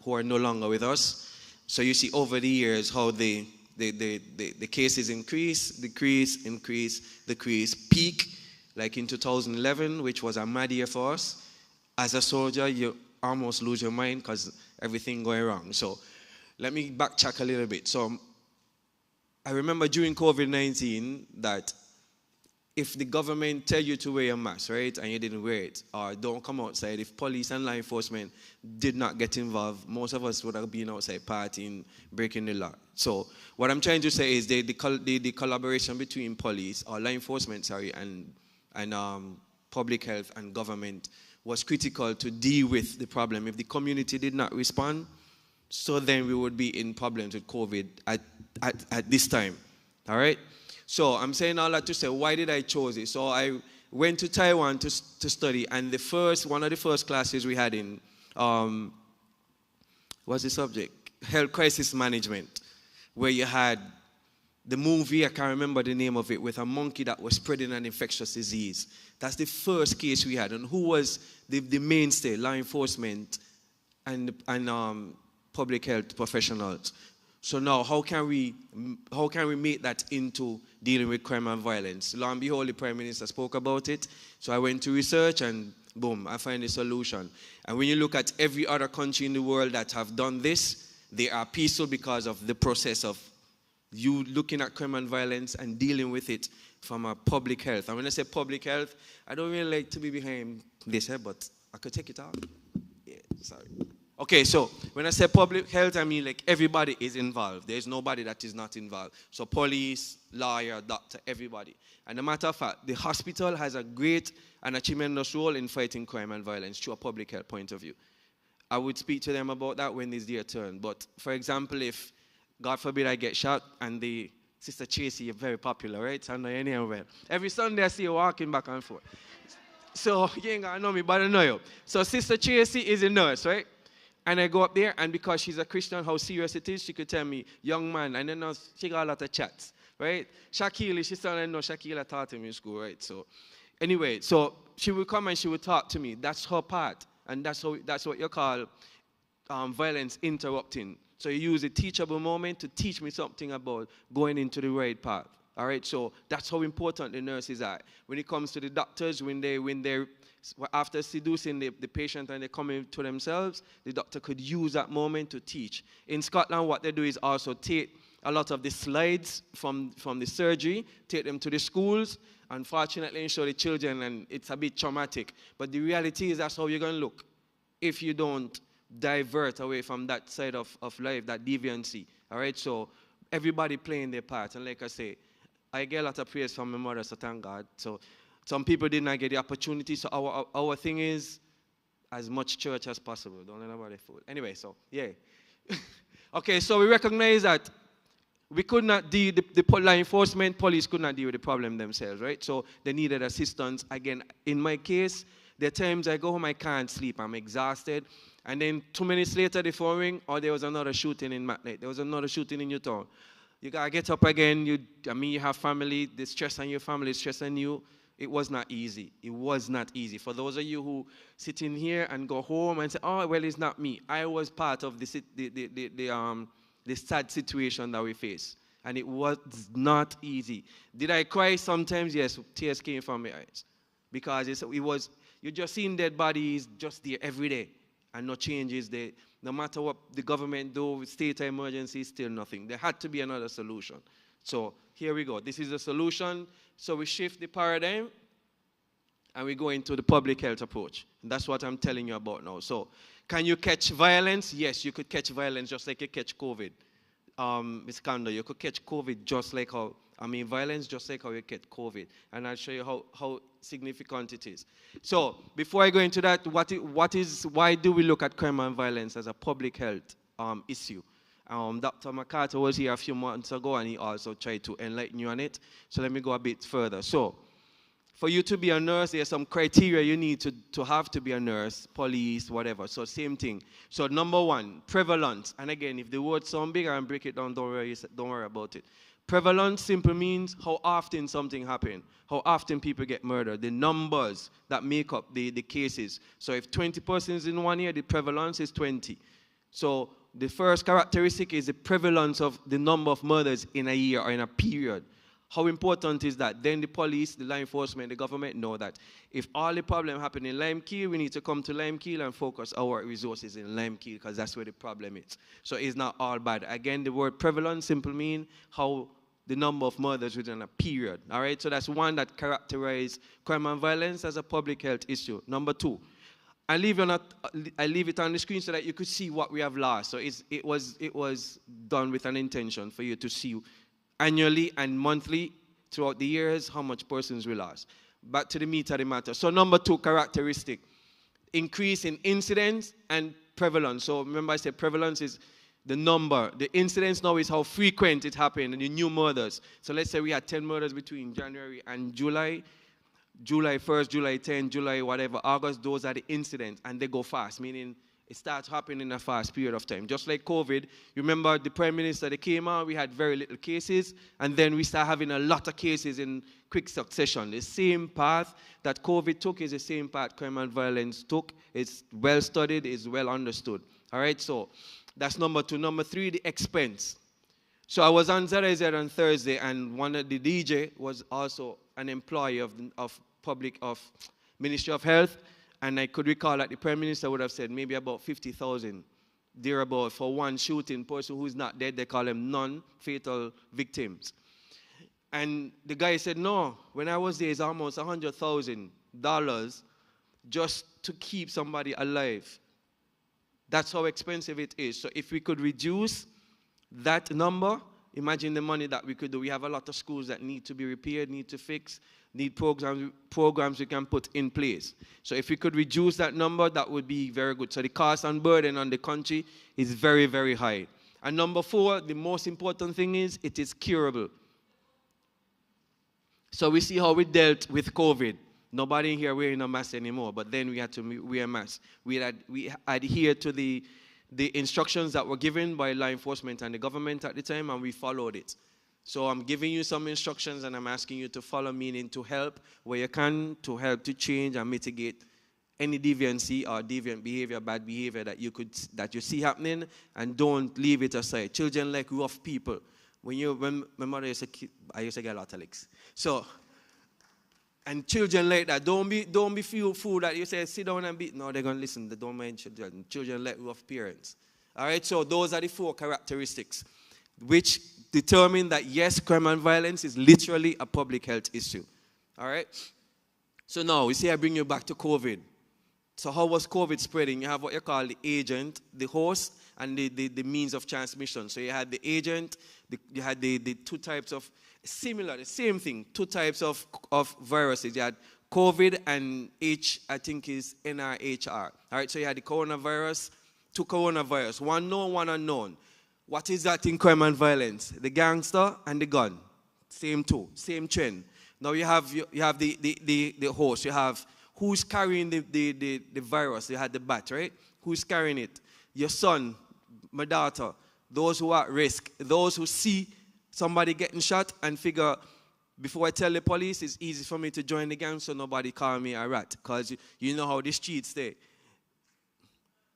who are no longer with us. So you see over the years how the cases decrease, peak, like in 2011, which was a mad year for us. As a soldier, you almost lose your mind because everything going wrong. So let me backtrack a little bit. So I remember during COVID-19 that if the government tell you to wear a mask, right, and you didn't wear it, or don't come outside, if police and law enforcement did not get involved, most of us would have been outside partying, breaking the law. So what I'm trying to say is the collaboration between police, or law enforcement, sorry, and public health and government was critical to deal with the problem. If the community did not respond, so then we would be in problems with COVID at this time, all right? So I'm saying all that to say, why did I choose it? So I went to Taiwan to study, and one of the first classes we had in, what's the subject? Health crisis management, where you had the movie, I can't remember the name of it, with a monkey that was spreading an infectious disease. That's the first case we had. And who was the mainstay? Law enforcement and public health professionals. So now, how can we make that into dealing with crime and violence? Lo and behold, the Prime Minister spoke about it. So I went to research and boom, I find a solution. And when you look at every other country in the world that have done this, they are peaceful because of the process of you looking at crime and violence and dealing with it from a public health. And when I say public health, I don't really like to be behind this here, but I could take it out. Yeah, sorry. Okay, so when I say public health, I mean like everybody is involved. There's nobody that is not involved. So police, lawyer, doctor, everybody. And a matter of fact, the hospital has a great and a tremendous role in fighting crime and violence through a public health point of view. I would speak to them about that when it's their turn. But for example, if, God forbid, I get shot and the Sister Tracy, you're very popular, right? I know you anywhere. Every Sunday I see you walking back and forth. So you ain't gonna know me, but I know you. So Sister Tracy is a nurse, right? And I go up there, and because she's a Christian, how serious it is, she could tell me, young man, and then she got a lot of chats, right? Shaquille, she still didn't know Shaquille taught him in school, right? So anyway, so she would come and she would talk to me. That's her part, and that's what you call violence interrupting. So you use a teachable moment to teach me something about going into the right path. All right, so that's how important the nurses are. When it comes to the doctors, when they're after seducing the patient and they're coming to themselves, the doctor could use that moment to teach. In Scotland, what they do is also take a lot of the slides from the surgery, take them to the schools, unfortunately, and show the children, and it's a bit traumatic. But the reality is that's how you're going to look if you don't divert away from that side of life, that deviancy. All right, so everybody playing their part. And like I say, I get a lot of praise from my mother, so thank God. So some people did not get the opportunity, so our thing is as much church as possible. Don't let nobody fool. Anyway, so, yeah. Okay, so we recognize that we could not deal, the law enforcement, police could not deal with the problem themselves, right? So they needed assistance. Again, in my case, there are times I go home, I can't sleep, I'm exhausted. And then 2 minutes later, the phone ring, or there was another shooting in McNight. There was another shooting in your town. You got to get up again. You have family, the stress on your family, stress on you. It was not easy. It was not easy. For those of you who sit in here and go home and say, oh, well, it's not me. I was part of the sad situation that we face. And it was not easy. Did I cry sometimes? Yes, tears came from my eyes. Because you're just seeing dead bodies just there every day. And no changes there. No matter what the government do with state of emergency, still nothing. There had to be another solution. So here we go. This is the solution. So we shift the paradigm and we go into the public health approach. And that's what I'm telling you about now. So can you catch violence? Yes, you could catch violence just like you catch COVID. Ms. Kanda, you could catch COVID just like violence just like how you catch COVID. And I'll show you how significant it is. So before I go into that, why do we look at crime and violence as a public health issue? Dr. MacArthur was here a few months ago, and he also tried to enlighten you on it. So let me go a bit further. So for you to be a nurse, there's some criteria you need to have to be a nurse, police, whatever. So same thing. So number one, prevalence. And again, if the words sound big, I'll break it down. Don't worry about it. Prevalence simply means how often something happens, how often people get murdered, the numbers that make up the cases. So if 20 persons in 1 year, the prevalence is 20. So the first characteristic is the prevalence of the number of murders in a year or in a period. How important is that? Then the police, the law enforcement, the government know that if all the problem happen in Limekiln, we need to come to Limekiln and focus our resources in Limekiln because that's where the problem is. So it's not all bad. Again, the word prevalence simply means how the number of murders within a period. All right, so that's one that characterizes crime and violence as a public health issue. Number two, I leave it on the screen so that you could see what we have lost. So it was done with an intention for you to see annually and monthly throughout the years how much persons we lost. Back to the meat of the matter. So number two characteristic, increase in incidence and prevalence. So remember I said prevalence is the number. The incidence now is how frequent it happened and the new murders. So let's say we had 10 murders between January and July. July 1st, July 10th, July whatever, August, those are the incidents, and they go fast, meaning it starts happening in a fast period of time. Just like COVID, you remember the Prime Minister, they came out, we had very little cases, and then we start having a lot of cases in quick succession. The same path that COVID took is the same path crime and violence took. It's well studied, it's well understood. All right, so that's number two. Number three, the expense. So I was on ZZ on Thursday, and one of the DJ was also an employee of Ministry of Health, and I could recall that the Prime Minister would have said maybe about 50,000 thereabout for one shooting person who's not dead. They call them non-fatal victims. And the guy said, no, when I was there, it's almost $100,000 just to keep somebody alive. That's how expensive it is. So if we could reduce that number, imagine the money that we could do. We have a lot of schools that need to be repaired, need to fix, need programs we can put in place. So if we could reduce that number, that would be very good. So the cost and burden on the country is very, very high. And number four, the most important thing is it is curable. So we see how we dealt with COVID. Nobody in here wearing a mask anymore, but then we had to wear a mask. We adhered to the instructions that were given by law enforcement and the government at the time, and we followed it. So I'm giving you some instructions, and I'm asking you to follow, meaning to help where you can, to help to change and mitigate any deviancy or deviant behavior, bad behavior that you see happening, and don't leave it aside. Children like rough people. When my mother used to I used to get a lot of licks. So, and children like that, don't be fool that you say sit down and beat. No, they're gonna listen. They don't mind children. Children like rough parents. All right. So those are the four characteristics, which determine that yes, crime and violence is literally a public health issue. All right. So now we see I bring you back to COVID. So how was COVID spreading? You have what you call the agent, the host, and the means of transmission. So you had the agent, you had the two types of similar, the same thing, two types of viruses. You had COVID and I think is NRHR. All right, so you had the coronavirus, two coronavirus, one known, one unknown. What is that in crime and violence? The gangster and the gun. Same two, same trend. Now you have the host. You have who's carrying the virus. You had the bat, right? Who's carrying it? Your son, my daughter, those who are at risk, those who see somebody getting shot and figure, before I tell the police, it's easy for me to join the gang so nobody call me a rat. Because you know how the streets stay.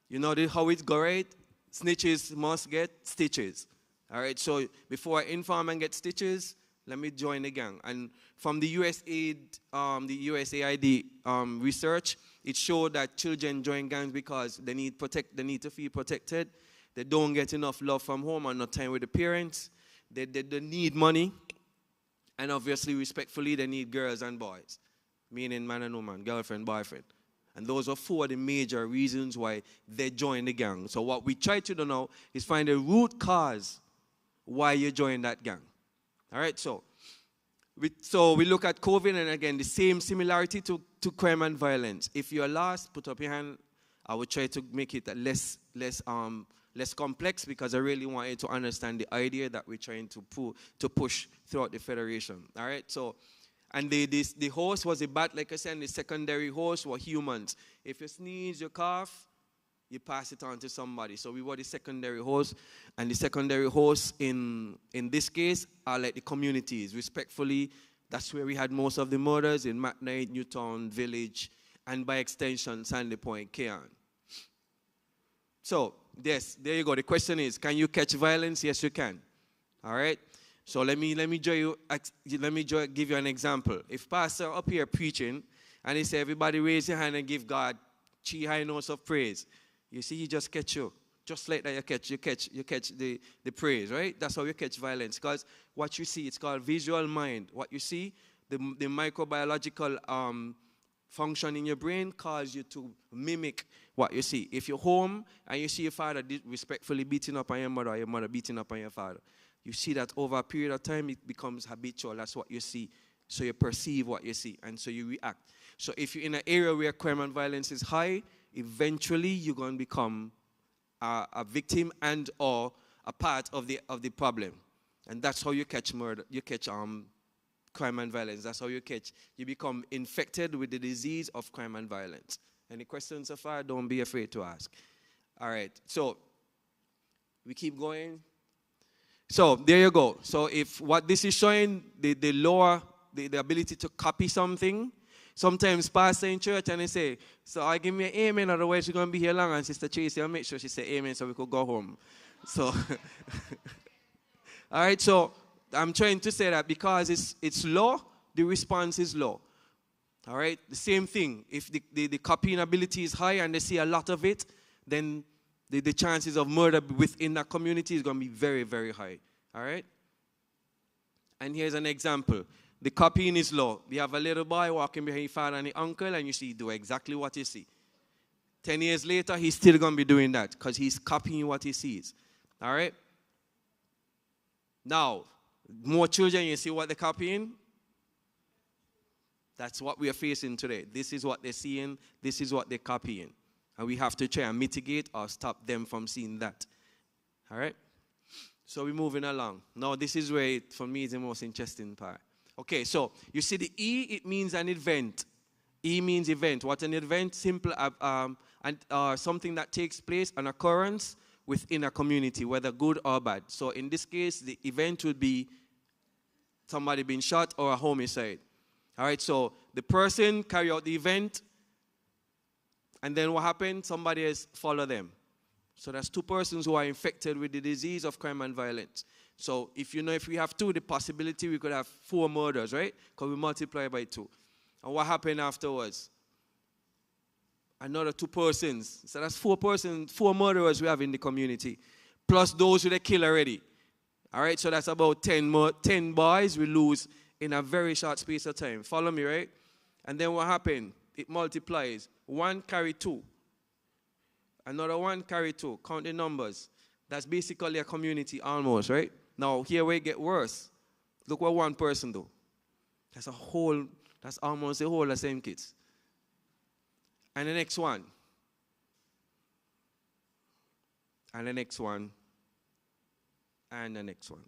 You know how it go, right? Snitches must get stitches. All right, so before I inform and get stitches, let me join the gang. And from the USAID research, it showed that children join gangs because they need to feel protected. They don't get enough love from home and no time with the parents. They need money. And obviously, respectfully, they need girls and boys, meaning man and woman, girlfriend, boyfriend. And those are four of the major reasons why they join the gang. So what we try to do now is find a root cause why you join that gang. All right, so we look at COVID, and again, the same similarity to crime and violence. If you're lost, put up your hand. I will try to make it less complex because I really want you to understand the idea that we're trying to push throughout the Federation. All right, so, and the host was a bat, like I said, and the secondary host were humans. If you sneeze, you cough, you pass it on to somebody. So we were the secondary host, and the secondary hosts in this case are like the communities. Respectfully, that's where we had most of the murders, in McKnight, Newtown, Village, and by extension, Sandy Point, Keon. So yes, there you go. The question is, can you catch violence? Yes, you can. All right. So let me give you an example. If pastor up here preaching and he say, everybody raise your hand and give God 3 high notes of praise, you see, he just catch you. Just like that, you catch the praise, right? That's how you catch violence. Because what you see, it's called visual mind. What you see, the microbiological function in your brain cause you to mimic what you see. If you're home and you see your father respectfully beating up on your mother or your mother beating up on your father, you see that over a period of time it becomes habitual. That's what you see. So you perceive what you see and so you react. So if you're in an area where crime and violence is high, eventually you're going to become a victim and or a part of the problem. And that's how you catch murder. You catch crime and violence. That's how you become infected with the disease of crime and violence. Any questions so far? Don't be afraid to ask. All right. So we keep going. So there you go. So if what this is showing, the lower, the ability to copy something. Sometimes pastor in church and they say, so I give me an amen, otherwise you're going to be here long. And Sister Tracy, I'll make sure she say amen so we could go home. So, all right, so I'm trying to say that because it's low, the response is low. All right, the same thing. If the copying ability is high and they see a lot of it, then the chances of murder within that community is going to be very, very high. All right? And here's an example. The copying is low. You have a little boy walking behind your father and your uncle, and you see do exactly what you see. 10 years later, he's still going to be doing that because he's copying what he sees. All right? Now, more children, you see what they're copying? That's what we are facing today. This is what they're seeing. This is what they're copying. And we have to try and mitigate or stop them from seeing that. All right? So we're moving along. Now, this is where, for me, is the most interesting part. Okay, so you see the E, it means an event. E means event. What an event? Simple, something that takes place, an occurrence within a community, whether good or bad. So in this case, the event would be somebody being shot or a homicide. All right, so the person carry out the event, and then what happened? Somebody else follow them. So that's 2 persons who are infected with the disease of crime and violence. So if we have 2, the possibility we could have 4 murders, right? Because we multiply by 2. And what happened afterwards? Another 2 persons. So that's 4 persons, 4 murderers we have in the community. Plus those who they kill already. All right, so that's about 10 boys we lose in a very short space of time. Follow me, right? And then what happened? It multiplies. 1 carry 2. Another 1 carry 2. Count the numbers. That's basically a community almost, right? Now, here we get worse. Look what 1 person do. That's almost the whole of the same kids. And the next one. And the next one. And the next one.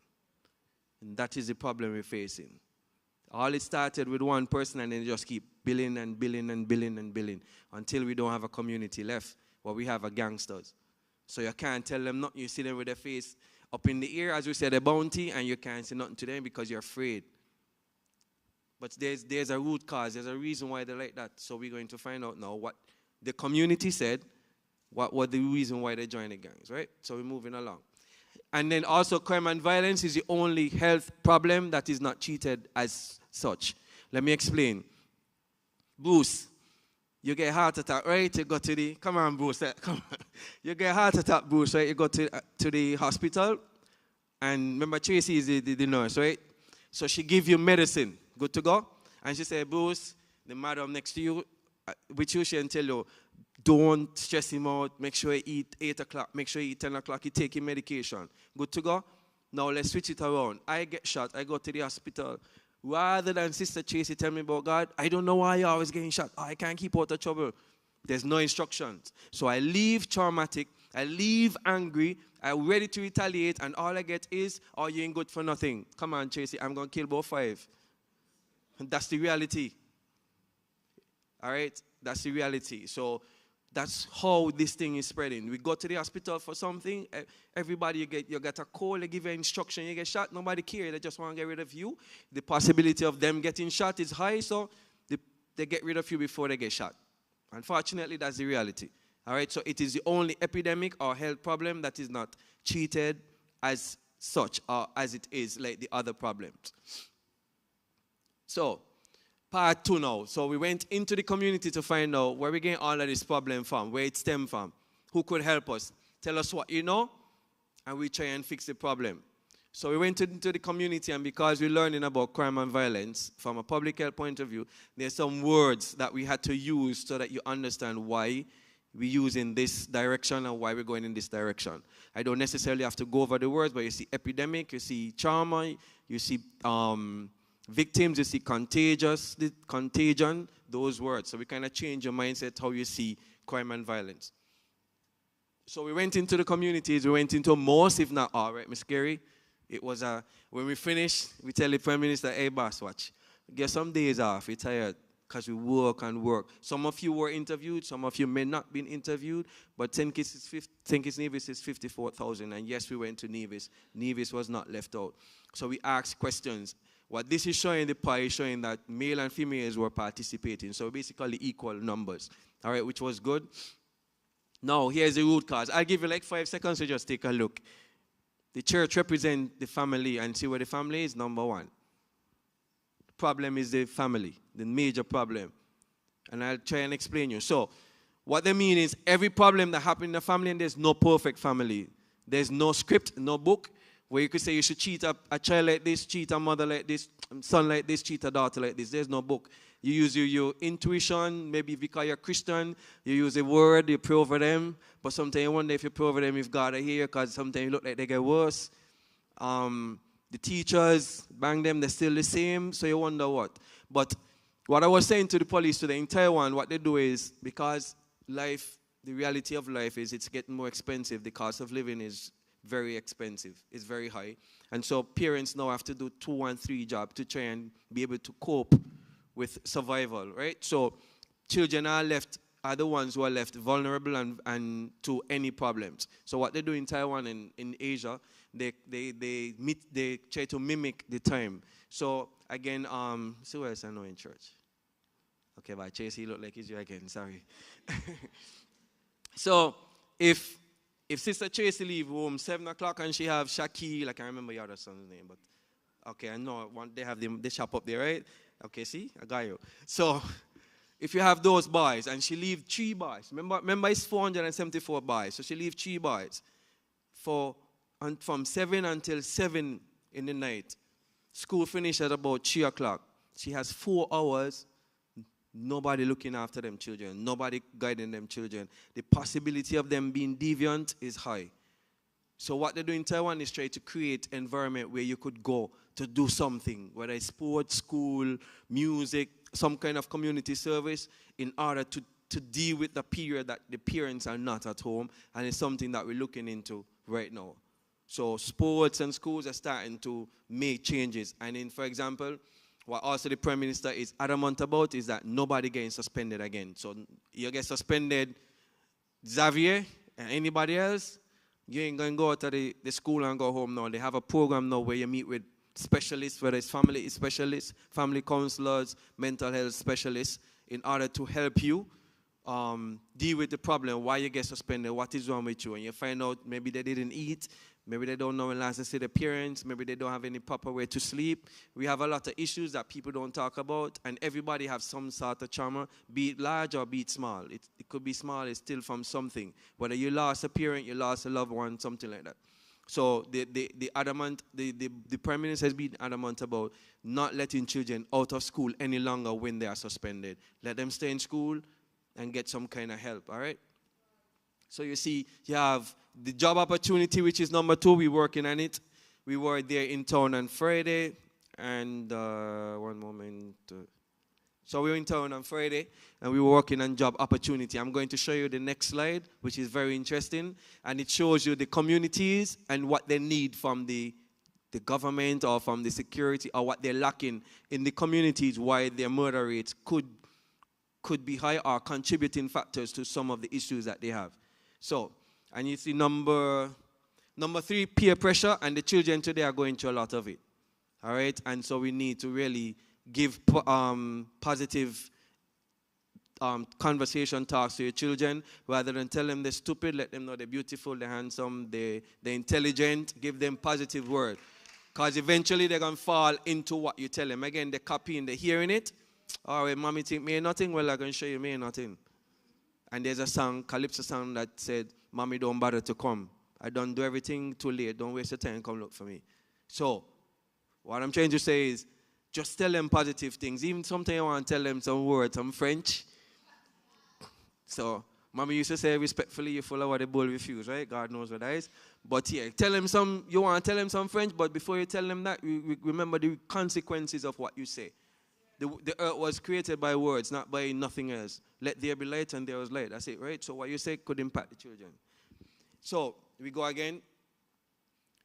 And that is the problem we're facing. All it started with 1 person and then just keep billing and billing and billing and billing until we don't have a community left, but we have a gangsters. So you can't tell them nothing. You see them with their face up in the air, as we say, the bounty, and you can't say nothing to them because you're afraid. But there's a root cause. There's a reason why they're like that. So we're going to find out now what the community said, what was the reason why they joined the gangs, right? So we're moving along. And then also crime and violence is the only health problem that is not treated as such. Let me explain. Bruce, you get a heart attack, right? You go to the, come on, Bruce, come on. You get a heart attack, Bruce, right? You go to the hospital, and remember Tracy is the nurse, right? So she give you medicine, good to go? And she said, Bruce, the madam next to you, with you, she tell you, don't stress him out, make sure you eat 8 o'clock, make sure you eat 10 o'clock, you take your medication. Good to go? Now let's switch it around. I get shot, I go to the hospital. Rather than Sister Tracy tell me about God, I don't know why you're always getting shot. I can't keep out of trouble. There's no instructions. So I leave traumatic, I leave angry, I'm ready to retaliate, and all I get is, oh, you ain't good for nothing. Come on, Tracy, I'm going to kill about 5. And that's the reality. All right? That's the reality. So that's how this thing is spreading. We go to the hospital for something, everybody, you get a call, they give you instruction, you get shot, nobody cares, they just want to get rid of you. The possibility of them getting shot is high, so they get rid of you before they get shot. Unfortunately, that's the reality. All right, so it is the only epidemic or health problem that is not treated as such or as it is like the other problems. So, part 2 now. So we went into the community to find out where we getting all of this problem from, where it stemmed from, who could help us, tell us what you know, and we try and fix the problem. So we went into the community, and because we're learning about crime and violence from a public health point of view, there's some words that we had to use so that you understand why we use in this direction and why we're going in this direction. I don't necessarily have to go over the words, but you see epidemic, you see trauma, you see victims, you see contagion, those words. So we kind of change your mindset how you see crime and violence. So we went into the communities, we went into most, if not all, right, Miss Gary? It was, when we finished, we tell the Prime Minister, hey, boss, watch. Get some days off, you're tired, because we work and work. Some of you were interviewed, some of you may not been interviewed, but St. Kitts Nevis is 54,000, and yes, we went to Nevis. Nevis was not left out. So we asked questions. What this is showing, the pie is showing that male and females were participating, so basically equal numbers, all right, which was good. Now, here's the root cause. I'll give you like 5 seconds to just take a look. The church represents the family, and see where the family is, number one. The problem is the family, the major problem. And I'll try and explain you. So, what they mean is every problem that happens in the family, and there's no perfect family. There's no script, no book, where you could say you should cheat a child like this, cheat a mother like this, son like this, cheat a daughter like this. There's no book. You use your intuition, maybe because you're Christian, you use a word, you pray over them, but sometimes you wonder if you pray over them if God are here, because sometimes you look like they get worse. The teachers, bang them, they're still the same, so you wonder what. But what I was saying to the police today in Taiwan, what they do is, because life, the reality of life is it's getting more expensive, the cost of living is very expensive, it's very high. And so parents now have to do 2 and 3 jobs to try and be able to cope with survival, right? So children are the ones who are left vulnerable and to any problems. So what they do in Taiwan and in Asia, they try to mimic the time. So again, so what else I know in church? Okay, but Chase, he look like he's you again, sorry. So if Sister Tracy leave home 7 o'clock and she have Shaquille, I can't remember your other son's name, but okay, I know they have the shop up there, right? Okay, see, I got you. So, if you have those boys, and she leave 3 boys, remember it's 474 boys, so she leave 3 boys from 7 until 7 in the night. School finish at about 3 o'clock. She has 4 hours, nobody looking after them children, nobody guiding them children. The possibility of them being deviant is high. So what they do in Taiwan is try to create an environment where you could go to do something, whether it's sports, school, music, some kind of community service, in order to deal with the period that the parents are not at home, and it's something that we're looking into right now. So sports and schools are starting to make changes. And for example, what also the Prime Minister is adamant about is that nobody getting suspended again. So you get suspended, Xavier, and anybody else, you ain't going to go out to the school and go home now. They have a program now where you meet with specialists, whether it's family specialists, family counselors, mental health specialists, in order to help you deal with the problem, why you get suspended, what is wrong with you. And you find out maybe they didn't eat, maybe they don't know when last they see their parents, maybe they don't have any proper way to sleep. We have a lot of issues that people don't talk about, and everybody has some sort of trauma, be it large or be it small. It could be small, it's still from something. Whether you lost a parent, you lost a loved one, something like that. So the Prime Minister has been adamant about not letting children out of school any longer when they are suspended. Let them stay in school and get some kind of help, all right? So you see, you have the job opportunity, which is number 2. We're working on it. We were there in town on Friday. And one moment. So we were in town on Friday, and we were working on job opportunity. I'm going to show you the next slide, which is very interesting. And it shows you the communities and what they need from the government or from the security, or what they're lacking in the communities, why their murder rates could be high, or contributing factors to some of the issues that they have. So, and you see number 3, peer pressure, and the children today are going through a lot of it. All right? And so we need to really give positive conversation talks to your children. Rather than tell them they're stupid, let them know they're beautiful, they're handsome, they're intelligent. Give them positive word. Because eventually they're going to fall into what you tell them. Again, they're copying, they're hearing it. All right, mommy think me ain't nothing. Well, I'm going to show you me ain't nothing. And there's a song, Calypso song, that said, mommy, don't bother to come. I don't do everything too late. Don't waste your time. Come look for me. So, what I'm trying to say is, just tell them positive things. Even sometimes you want to tell them some words, some French. So, mommy used to say respectfully, you follow what the bull refuse, right? God knows what that is. But yeah, tell them you want to tell them some French, but before you tell them that, remember the consequences of what you say. The earth was created by words, not by nothing else. Let there be light and there was light. That's it, right? So what you say could impact the children. So we go again.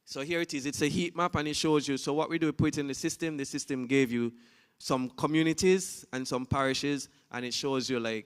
So here it is. It's a heat map and it shows you. So what we do, we put it in the system. The system gave you some communities and some parishes, and it shows you like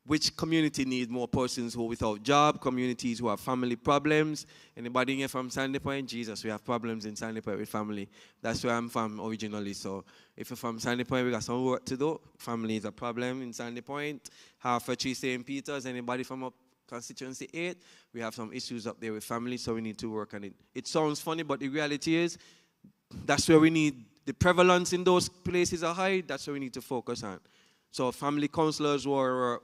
which community needs more persons who are without job, communities who have family problems. Anybody here from Sandy Point? Jesus, we have problems in Sandy Point with family. That's where I'm from originally. So if you're from Sandy Point, we got some work to do. Family is a problem in Sandy Point. Half a tree St. Peter's. Anybody from up constituency 8? We have some issues up there with family, so we need to work on it. It sounds funny, but the reality is that's where we need, the prevalence in those places are high. That's where we need to focus on. So family counselors were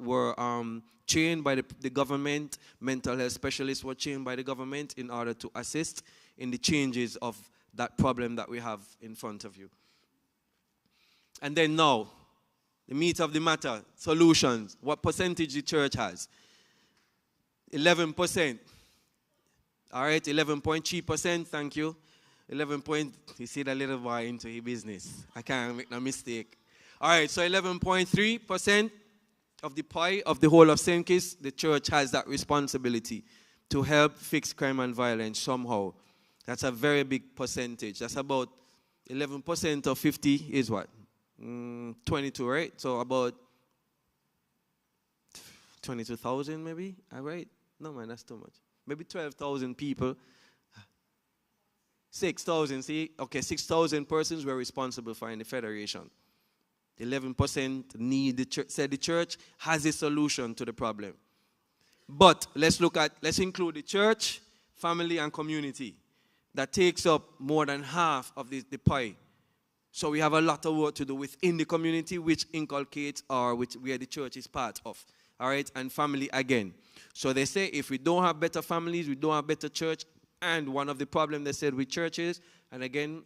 trained by the government. Mental health specialists were trained by the government in order to assist in the changes of that problem that we have in front of you. And then now, the meat of the matter, solutions. What percentage the church has? 11%. All right, 11.3%, thank you. 11 point, you see that little boy into his business. I can't make no mistake. All right, so 11.3% of the pie of the whole of St. Kitts, the church has that responsibility to help fix crime and violence somehow. That's a very big percentage. That's about 11% of 50 is what? 22, right? So about 22,000 maybe, all right? No, man, that's too much. Maybe 12,000 people. 6,000, see? Okay, 6,000 persons were responsible for in the Federation. 11% need the church, said the church has a solution to the problem. But let's include the church, family, and community. That takes up more than half of the pie. So we have a lot of work to do within the community, which inculcates where the church is part of. All right, and family again. So they say if we don't have better families, we don't have better church. And one of the problems they said with churches, and again,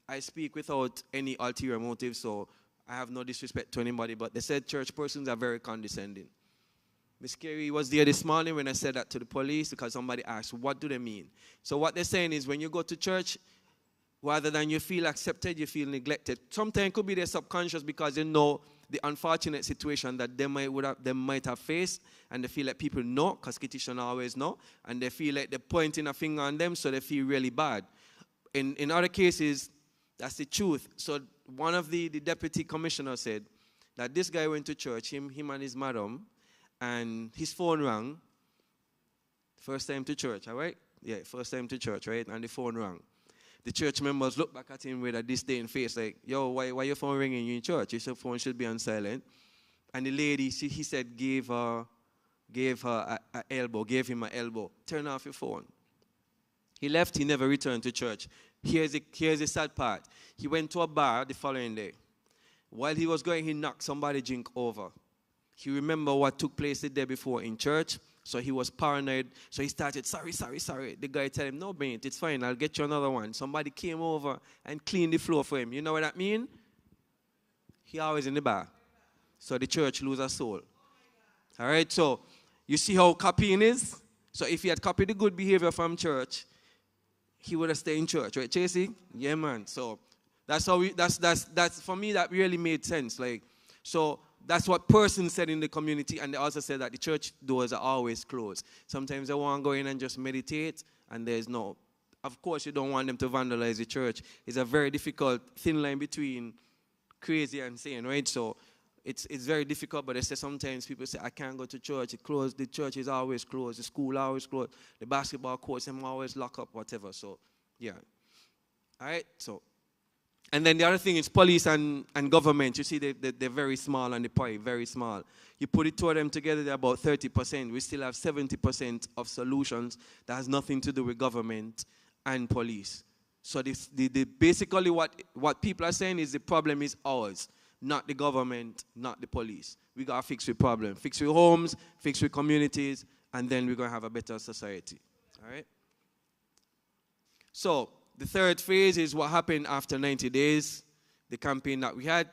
I speak without any ulterior motive, so I have no disrespect to anybody, but they said church persons are very condescending. Miss Carey was there this morning when I said that to the police because somebody asked, what do they mean? So what they're saying is when you go to church, rather than you feel accepted, you feel neglected. Sometimes it could be their subconscious because they know the unfortunate situation that they might have faced, and they feel like people know, because Kittitians always know, and they feel like they're pointing a finger on them, so they feel really bad. In other cases, that's the truth. So one of the deputy commissioners said that this guy went to church, him and his madam, and his phone rang. First time to church, all right? Yeah, first time to church, right? And the phone rang. The church members looked back at him with a disdain face, like, yo, why your phone ringing? You in church? Your phone should be on silent. And the lady, he said, gave him an elbow. Turn off your phone. He left, he never returned to church. Here's the sad part. He went to a bar the following day. While he was going, he knocked somebody's drink over. He remembered what took place the day before in church, so he was paranoid. So he started, sorry. The guy told him, no, mate, it's fine, I'll get you another one. Somebody came over and cleaned the floor for him. You know what that means? He always in the bar. So the church lose a soul. All right, so you see how copying is? So if he had copied the good behavior from church, he would have stayed in church, right, Chasey? Yeah, man. So that's how that's for me, that really made sense. Like, so that's what person said in the community, and they also said that the church doors are always closed. Sometimes they want to go in and just meditate, and there's no. Of course, you don't want them to vandalize the church. It's a very difficult thin line between crazy and sane, right? So it's very difficult, but they say sometimes people say, I can't go to church, it closed, the church is always closed, the school always closed, the basketball courts, them always lock up, whatever. So, yeah. All right, so And then the other thing is police and government. You see, they're very small on the pie, very small. You put it two of them together, they're about 30%. We still have 70% of solutions that has nothing to do with government and police. So basically what people are saying is the problem is ours, not the government, not the police. We got to fix the problem. Fix with homes, fix with communities, and then we're going to have a better society. All right? So the third phase is what happened after 90 days, the campaign that we had.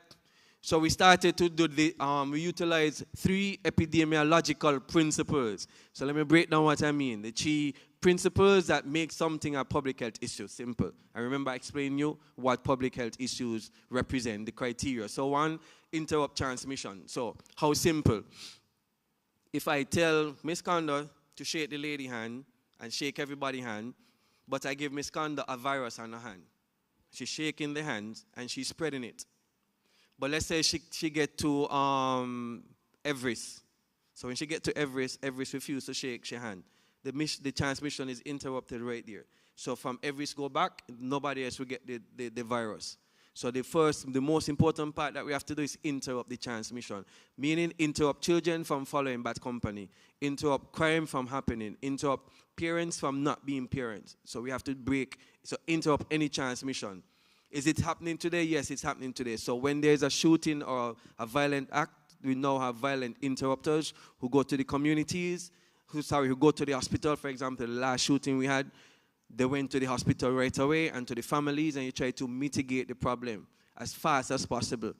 So we started to do we utilized 3 epidemiological principles. So let me break down what I mean. The 3 principles that make something a public health issue. Simple. I remember explaining you what public health issues represent, the criteria. So 1, interrupt transmission. So how simple? If I tell Miss Conda to shake the lady hand and shake everybody's hand, but I give Miss Conda a virus on her hand. She's shaking the hands and she's spreading it. But let's say she get to Everest. So when she get to Everest, Everest refuses to shake her hand. The transmission is interrupted right there. So from Everest go back, nobody else will get the virus. So the most important part that we have to do is interrupt the transmission. Meaning interrupt children from following bad company. Interrupt crime from happening. Interrupt parents from not being parents. So we have to interrupt any transmission. Is it happening today? Yes, it's happening today. So when there's a shooting or a violent act, we now have violent interrupters who go to the communities, who go to the hospital. For example, the last shooting we had, they went to the hospital right away and to the families, and you try to mitigate the problem as fast as possible.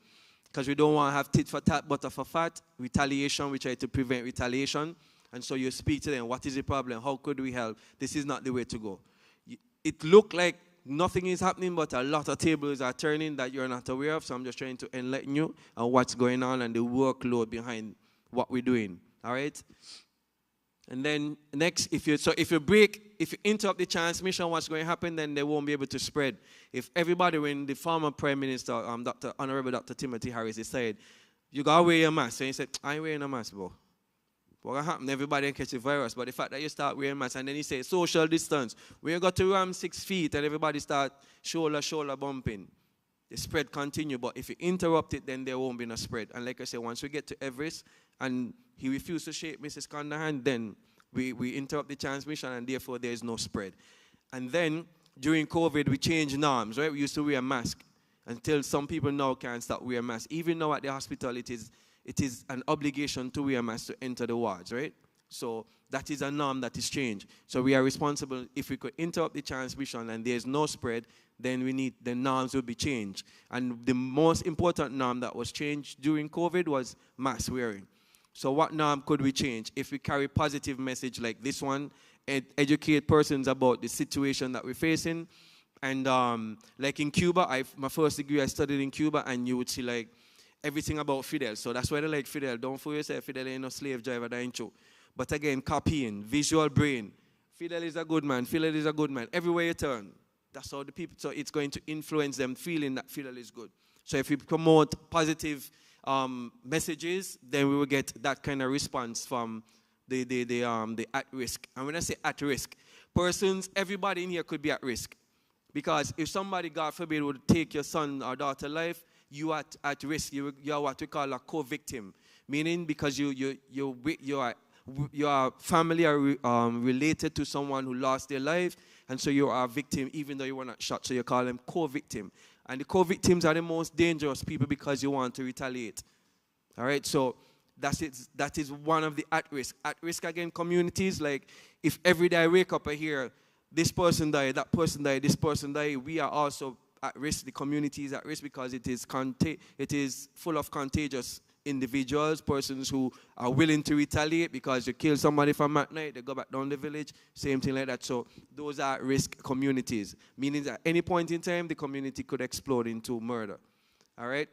Because we don't want to have tit for tat, butter for fat, retaliation. We try to prevent retaliation. And so you speak to them, what is the problem? How could we help? This is not the way to go. It looked like nothing is happening, but a lot of tables are turning that you're not aware of. So I'm just trying to enlighten you on what's going on and the workload behind what we're doing. All right? And then next, if you interrupt the transmission, what's going to happen? Then they won't be able to spread. If everybody, when the former Prime Minister, Honorable Dr. Timothy Harris, he said, you got to wear your mask. And he said, I ain't wearing a mask, bro. What will happen? Everybody can catch the virus. But the fact that you start wearing masks, and then he said, social distance. When you got to run 6 feet and everybody start shoulder bumping, the spread continue. But if you interrupt it, then there won't be no spread. And like I said, once we get to Everest and he refused to shake Mrs. Conda's hand, then we interrupt the transmission and therefore there is no spread. And then during COVID, we changed norms, right? We used to wear a mask until some people now can't stop wearing masks. Even now at the hospital, it is an obligation to wear a mask to enter the wards, right? So that is a norm that is changed. So we are responsible. If we could interrupt the transmission and there's no spread, then the norms will be changed. And the most important norm that was changed during COVID was mask wearing. So what norm could we change? If we carry positive message like this one, educate persons about the situation that we're facing. And like in Cuba, my first degree I studied in Cuba, and you would see like everything about Fidel. So that's why they like Fidel. Don't fool yourself, Fidel ain't no slave driver, that ain't true. But again, copying, visual brain. Fidel is a good man, Fidel is a good man. Everywhere you turn, that's how the people, so it's going to influence them feeling that Fidel is good. So if we promote positive messages, then we will get that kind of response from the at-risk. And when I say at-risk, persons, everybody in here could be at risk. Because if somebody, God forbid, would take your son or daughter life, you are at risk. You are what we call a co-victim. Meaning because your family are related to someone who lost their life, and so you are a victim even though you were not shot. So you call them co-victim. And the co-victims are the most dangerous people because you want to retaliate. All right, so that is one of the at-risk. At-risk, again, communities, like if every day I wake up I hear this person died, that person died, this person died, we are also at risk. The community is at risk because it is full of contagious individuals, persons who are willing to retaliate because you kill somebody from at night, they go back down the village, same thing like that. So those are at-risk communities, meaning that at any point in time, the community could explode into murder. All right?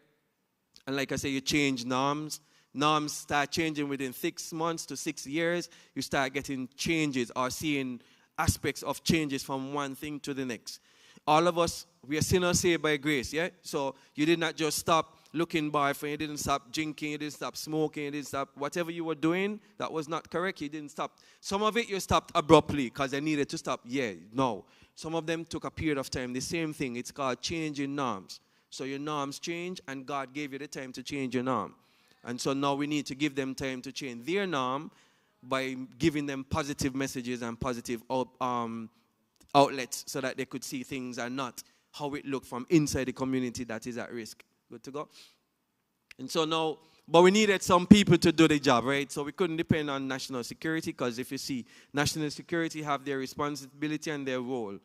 And like I say, you change norms. Norms start changing within 6 months to 6 years. You start getting changes or seeing aspects of changes from one thing to the next. All of us, we are sinners saved by grace, yeah? So you did not just stop looking boyfriend, you didn't stop drinking, you didn't stop smoking, you didn't stop whatever you were doing that was not correct, you didn't stop. Some of it you stopped abruptly because they needed to stop. Yeah, no. Some of them took a period of time. The same thing, it's called changing norms. So your norms change, and God gave you the time to change your norm. And so now we need to give them time to change their norm by giving them positive messages and positive outlets so that they could see things and not how it looked from inside the community that is at risk. Good to go? And so now, but we needed some people to do the job, right? So we couldn't depend on national security, because if you see, national security have their responsibility and their role.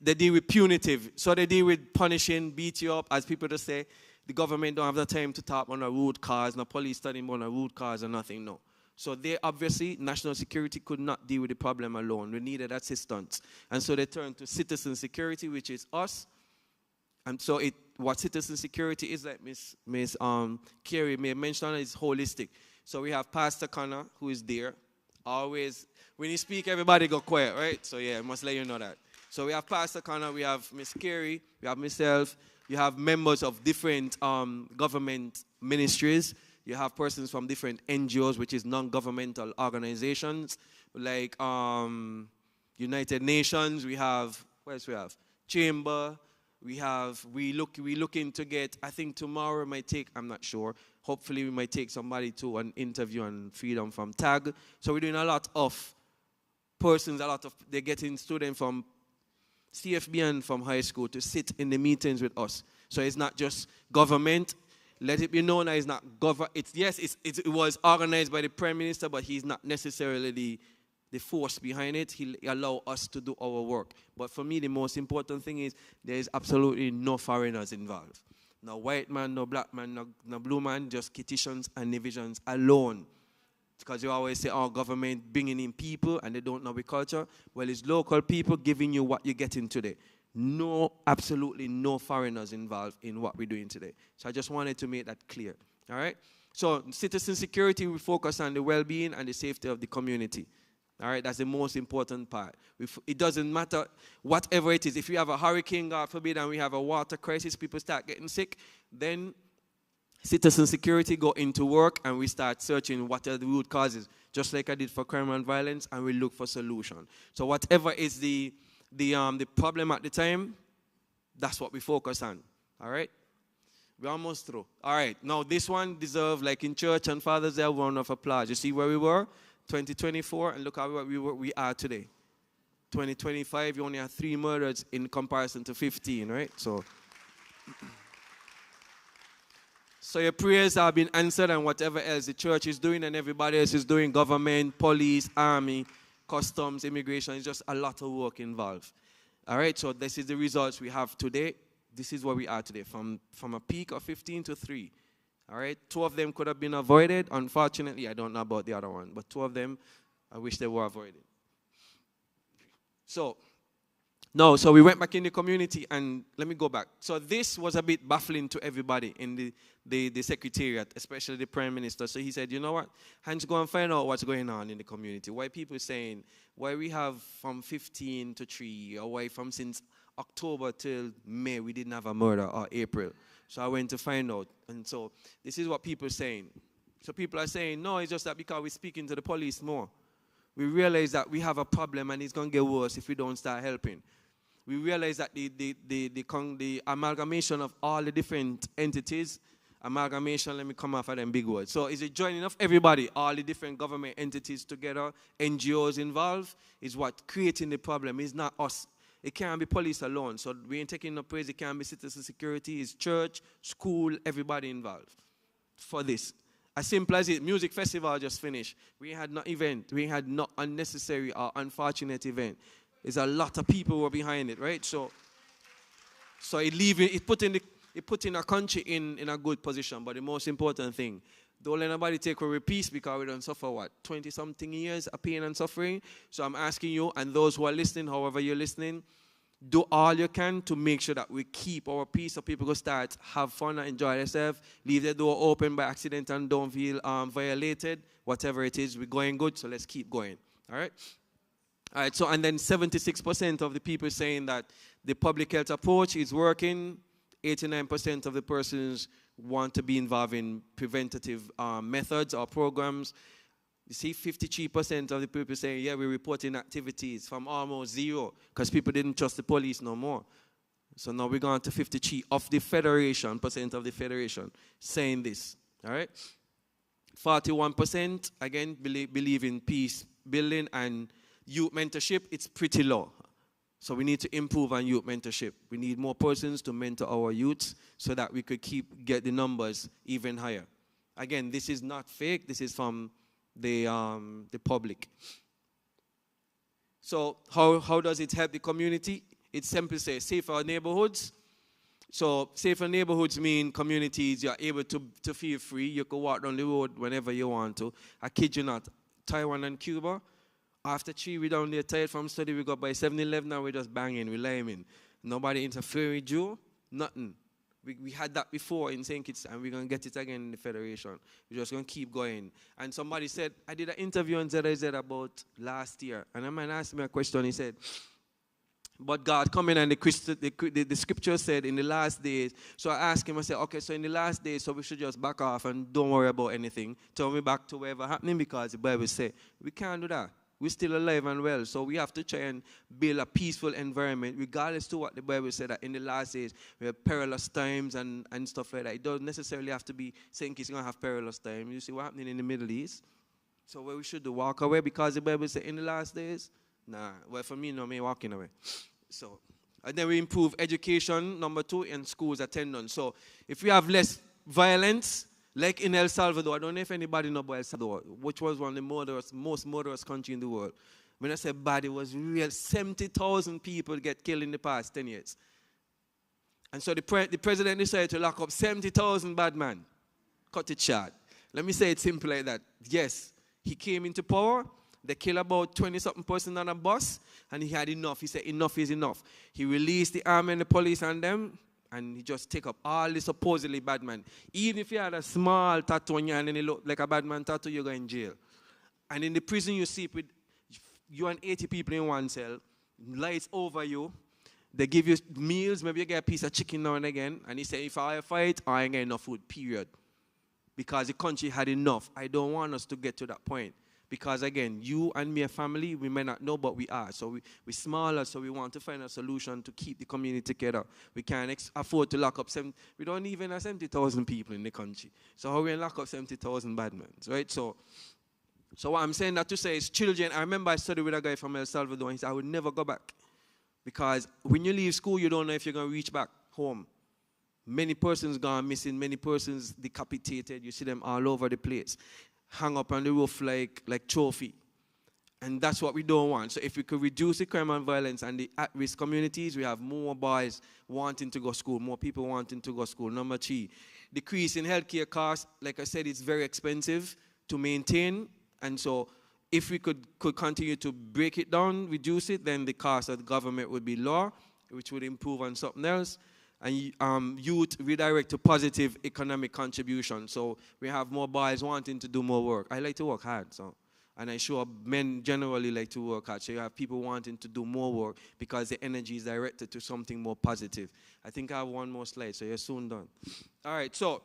They deal with punitive, so they deal with punishing, beat you up, as people just say. The government don't have the time to talk on a root cause, no police studying on a root cause or nothing, no. So they obviously, national security could not deal with the problem alone. We needed assistance. And so they turned to citizen security, which is us. And so what citizen security is, like Miss Carey may mention, is holistic. So we have Pastor Connor, who is there. Always, when you speak, everybody go quiet, right? So yeah, I must let you know that. So we have Pastor Connor, we have Miss Carey, we have myself, you have members of different government ministries, you have persons from different NGOs, which is non-governmental organizations, like United Nations, we have, what else we have? Chamber, we looking to get, I think tomorrow might take, I'm not sure, hopefully we might take somebody to an interview on freedom from TAG. So we're doing a lot of persons, they're getting students from CFB and from high school to sit in the meetings with us. So it's not just government. Let it be known that it's not government. It was organized by the Prime Minister, but he's not necessarily the force behind it. He allows us to do our work. But for me, the most important thing is there is absolutely no foreigners involved. No white man, no black man, no blue man, just Kittitians and divisions alone. Because you always say, oh, government bringing in people and they don't know the culture. Well, it's local people giving you what you're getting today. No, absolutely no foreigners involved in what we're doing today. So I just wanted to make that clear. All right? So citizen security, we focus on the well-being and the safety of the community. All right? That's the most important part. It doesn't matter whatever it is. If we have a hurricane, God forbid, and we have a water crisis, people start getting sick, then citizen security go into work and we start searching what are the root causes, just like I did for crime and violence, and we look for solution. So whatever is the problem at the time, that's what we focus on. All right? We're almost through. All right. Now this one deserves, like in church and Father's Day, a round of applause. You see where we were? 2024, and look how we are today. 2025, you only have 3 murders in comparison to 15, right? So your prayers have been answered, and whatever else the church is doing and everybody else is doing, government, police, army, customs, immigration, is just a lot of work involved. All right, so this is the results we have today. This is where we are today, from a peak of 15 to 3. All right, 2 of them could have been avoided. Unfortunately, I don't know about the other one, but 2 of them, I wish they were avoided. So we went back in the community, and let me go back. So this was a bit baffling to everybody in the Secretariat, especially the Prime Minister. So he said, you know what, Hance, go and find out what's going on in the community. Why people saying, why we have from 15 to 3, or why from since October till May we didn't have a murder, or April. So I went to find out. And so this is what people are saying. So people are saying, no, it's just that because we're speaking to the police more. We realize that we have a problem and it's going to get worse if we don't start helping. We realize that the amalgamation of all the different entities, amalgamation, let me come off of them big words. So is it joining of everybody, all the different government entities together, NGOs involved, is what creating the problem. It's not us. It can't be police alone. So we ain't taking no praise. It can't be citizen security. It's church, school, everybody involved for this. As simple as it. Music festival just finished. We had no event. We had no unnecessary or unfortunate event. There's a lot of people who are behind it, right? So it put in a country in a good position. But the most important thing, don't let nobody take away peace, because we don't suffer, 20-something years of pain and suffering. So I'm asking you, and those who are listening, however you're listening, do all you can to make sure that we keep our peace so people can start, have fun and enjoy themselves, leave the door open by accident and don't feel violated. Whatever it is, we're going good, so let's keep going. All right? All right, so and then 76% of the people saying that the public health approach is working. 89% of the persons want to be involved in preventative methods or programs. You see, 53% of the people saying, yeah, we're reporting activities, from almost 0, because people didn't trust the police no more. So now we're going to 53 of the federation, percent of the federation, saying this. All right? 41%, again, believe in peace building and youth mentorship. It's pretty low. So we need to improve on youth mentorship. We need more persons to mentor our youths so that we could get the numbers even higher. Again, this is not fake. This is from the public. So how does it help the community? It simply says safer neighborhoods. So safer neighborhoods mean communities you're able to feel free. You can walk down the road whenever you want to. I kid you not. Taiwan and Cuba, after 3, we down there tired from study, we got by 7-Eleven, now we're just banging, we're liming. Nobody interfere with you, nothing. We had that before in St. Kitts, and we're going to get it again in the Federation. We're just going to keep going. And somebody said, I did an interview on ZIZ about last year, and a man asked me a question, he said, but God come in and the scripture said in the last days. So I asked him, I said, okay, so in the last days, so we should just back off and don't worry about anything. Turn me back to whatever happening because the Bible says we can't do that. We're still alive and well. So we have to try and build a peaceful environment regardless to what the Bible said that in the last days we have perilous times and stuff like that. It doesn't necessarily have to be saying it's going to have perilous times. You see what's happening in the Middle East? So what we should do, walk away because the Bible said in the last days? Nah, well for me, no, me walking away. So, and then we improve education, number 2, and schools attendance. So if we have less violence, like in El Salvador, I don't know if anybody knows about El Salvador, which was one of the most murderous countries in the world. When I say bad, it was real. 70,000 people get killed in the past 10 years. And so the president decided to lock up 70,000 bad men. Cut it short. Let me say it simple like that. Yes, he came into power. They killed about 20-something person on a bus, and he had enough. He said, enough is enough. He released the army and the police on them, and he just take up all the supposedly bad men. Even if you had a small tattoo on your hand and it looked like a bad man tattoo, you go in jail. And in the prison you sleep with you and 80 people in one cell, lights over you. They give you meals, maybe you get a piece of chicken now and again, and he said, if I fight, I ain't get enough food, period. Because the country had enough. I don't want us to get to that point. Because again, you and me, a family, we may not know, but we are. So we're smaller, so we want to find a solution to keep the community together. We can't afford to lock up we don't even have 70,000 people in the country. So how we lock up 70,000 bad men, right? So what I'm saying that to say is children, I remember I studied with a guy from El Salvador, and he said, I would never go back. Because when you leave school, you don't know if you're going to reach back home. Many persons gone missing, many persons decapitated. You see them all over the place. Hang up on the roof like trophy. And that's what we don't want. So if we could reduce the crime and violence and the at-risk communities, we have more boys wanting to go to school, more people wanting to go to school. Number 3, decrease in healthcare costs. Like I said, it's very expensive to maintain. And so if we could continue to break it down, reduce it, then the cost of the government would be lower, which would improve on something else. And youth redirect to positive economic contribution. So we have more boys wanting to do more work. I like to work hard, and I'm sure men generally like to work hard. So you have people wanting to do more work because the energy is directed to something more positive. I think I have one more slide, so you're soon done. All right, so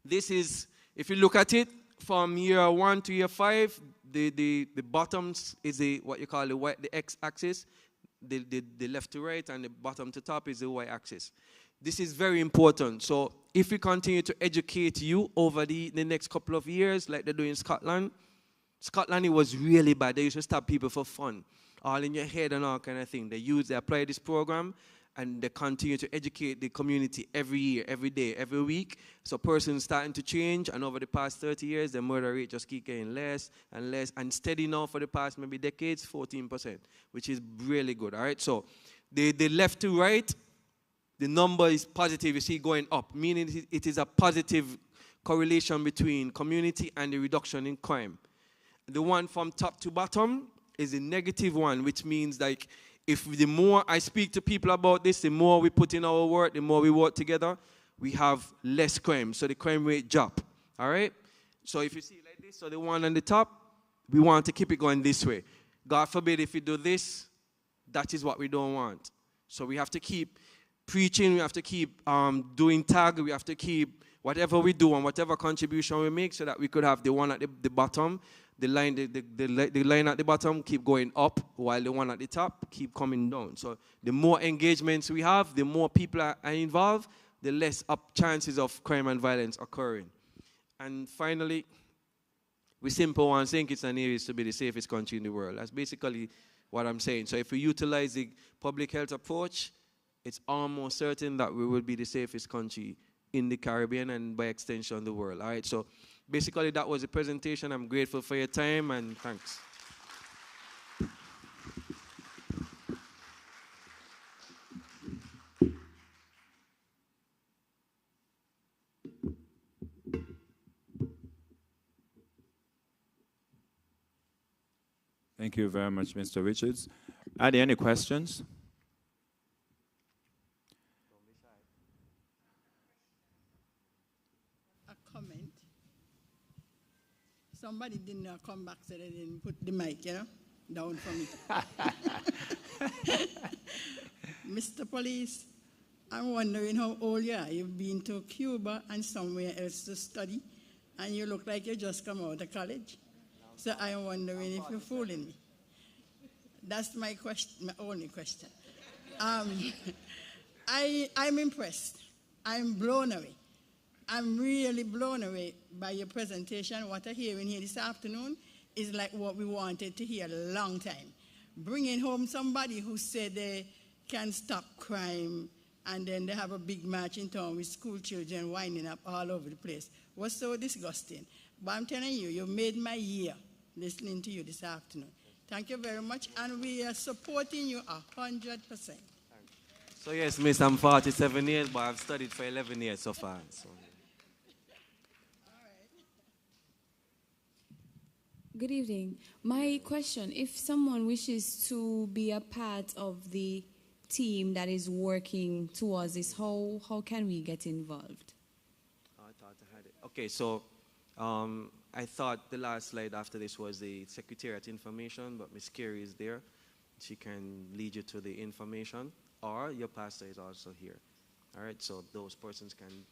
this is, if you look at it, from year 1 to year 5, the bottoms is what you call the x-axis. The left to right and the bottom to top is the y-axis. This is very important. So if we continue to educate you over the next couple of years, like they do in Scotland, it was really bad. They used to stab people for fun, all in your head and all kind of thing. They apply this program, and they continue to educate the community every year, every day, every week. So persons starting to change, and over the past 30 years, the murder rate just keep getting less and less, and steady now for the past maybe decades, 14%, which is really good, all right? So the left to right, the number is positive, you see, going up, meaning it is a positive correlation between community and the reduction in crime. The one from top to bottom is a negative one, which means like, if the more I speak to people about this, the more we put in our work, the more we work together, we have less crime. So the crime rate drop. All right? So if you see like this, so the one on the top, we want to keep it going this way. God forbid if we do this, that is what we don't want. So we have to keep preaching, we have to keep doing tag, we have to keep whatever we do and whatever contribution we make so that we could have the one at the bottom the line at the bottom keep going up while the one at the top keep coming down. So the more engagements we have, the more people are involved, the less up chances of crime and violence occurring. And finally, we simple one think it's an area to be the safest country in the world. That's basically what I'm saying. So if we utilize the public health approach, it's almost certain that we will be the safest country in the Caribbean and by extension the world. All right, so basically that was the presentation. I'm grateful for your time and thanks. Thank you very much, Mr. Richards. Are there any questions? A comment. Somebody didn't come back, so they didn't put the mic, down for me. Mr. Police, I'm wondering how old you are. You've been to Cuba and somewhere else to study, and you look like you just come out of college. So I'm wondering if you're fooling me. That's my question, my only question. I'm impressed. I'm blown away. I'm really blown away by your presentation. What I'm hearing here this afternoon is like what we wanted to hear a long time. Bringing home somebody who said they can stop crime, and then they have a big march in town with school children winding up all over the place was so disgusting. But I'm telling you, you made my year listening to you this afternoon. Thank you very much, and we are supporting you 100%. So yes, miss, I'm 47 years, but I've studied for 11 years so far. So. Good evening. My question, if someone wishes to be a part of the team that is working towards this, how can we get involved? I thought I had it. Okay, so I thought the last slide after this was the Secretariat information, but Miss Carey is there. She can lead you to the information, or your pastor is also here. All right, so those persons can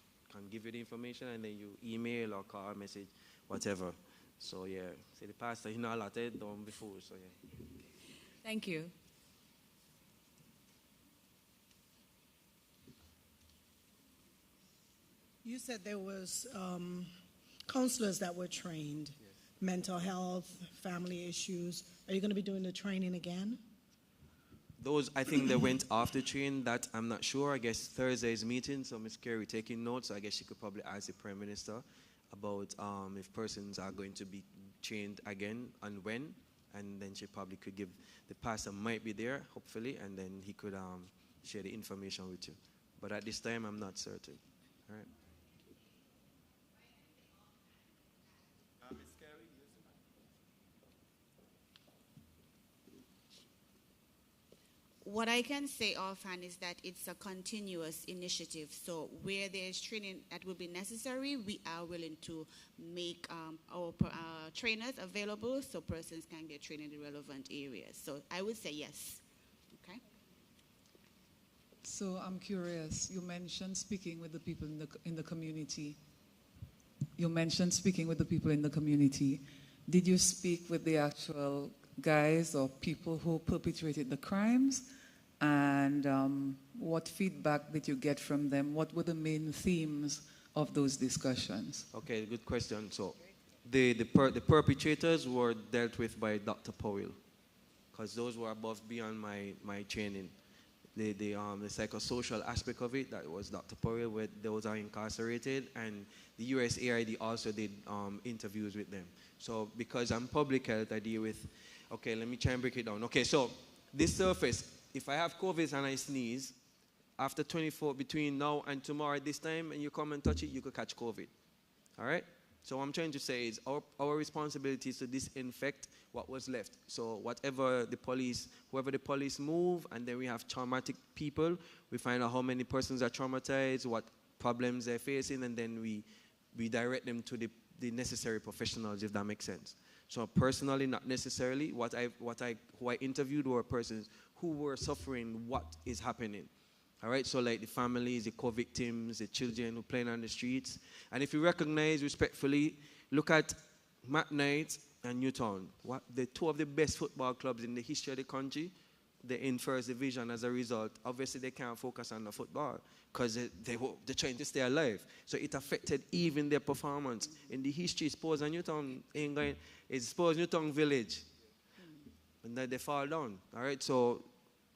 give you the information, and then you email or call, message, whatever. So yeah, see the pastor, he know a lot, don't be fooled, so yeah. Thank you. You said there was counselors that were trained, yes. Mental health, family issues. Are you going to be doing the training again? Those, I think they went after training. That I'm not sure. I guess Thursday's meeting, so Ms. Carey taking notes. So I guess she could probably ask the Prime Minister about if persons are going to be trained again and when. And then she probably could give, the pastor might be there, hopefully, and then he could share the information with you. But at this time, I'm not certain. All right. What I can say offhand is that it's a continuous initiative. So where there's training that will be necessary, we are willing to make our trainers available so persons can get trained in the relevant areas. So I would say yes. Okay. So I'm curious. You mentioned speaking with the people in the community. You mentioned speaking with the people in the community. Did you speak with the actual guys or people who perpetrated the crimes? And what feedback did you get from them? What were the main themes of those discussions? Okay, good question. So the perpetrators were dealt with by Dr. Powell, because those were above beyond my training. The psychosocial aspect of it, that was Dr. Powell, where those are incarcerated, and the USAID also did interviews with them. So because I'm public health, I deal with, okay, let me try and break it down. Okay, so this surface, if I have COVID and I sneeze, after 24, between now and tomorrow at this time, and you come and touch it, you could catch COVID. All right? So what I'm trying to say is our responsibility is to disinfect what was left. So whoever the police move, and then we have traumatic people, we find out how many persons are traumatized, what problems they're facing, and then we direct them to the necessary professionals, if that makes sense. So personally, not necessarily. Who I interviewed were persons who were suffering what is happening. All right, so like the families, the co-victims, the children who are playing on the streets. And if you recognize respectfully, look at Matt Knight and Newtown, the two of the best football clubs in the history of the country, they're in first division as a result. Obviously, they can't focus on the football because they're trying to stay alive. So it affected even their performance. In the history, Spurs and Newtown ain't going, it's Spurs Newtown Village. And then they fall down. All right, so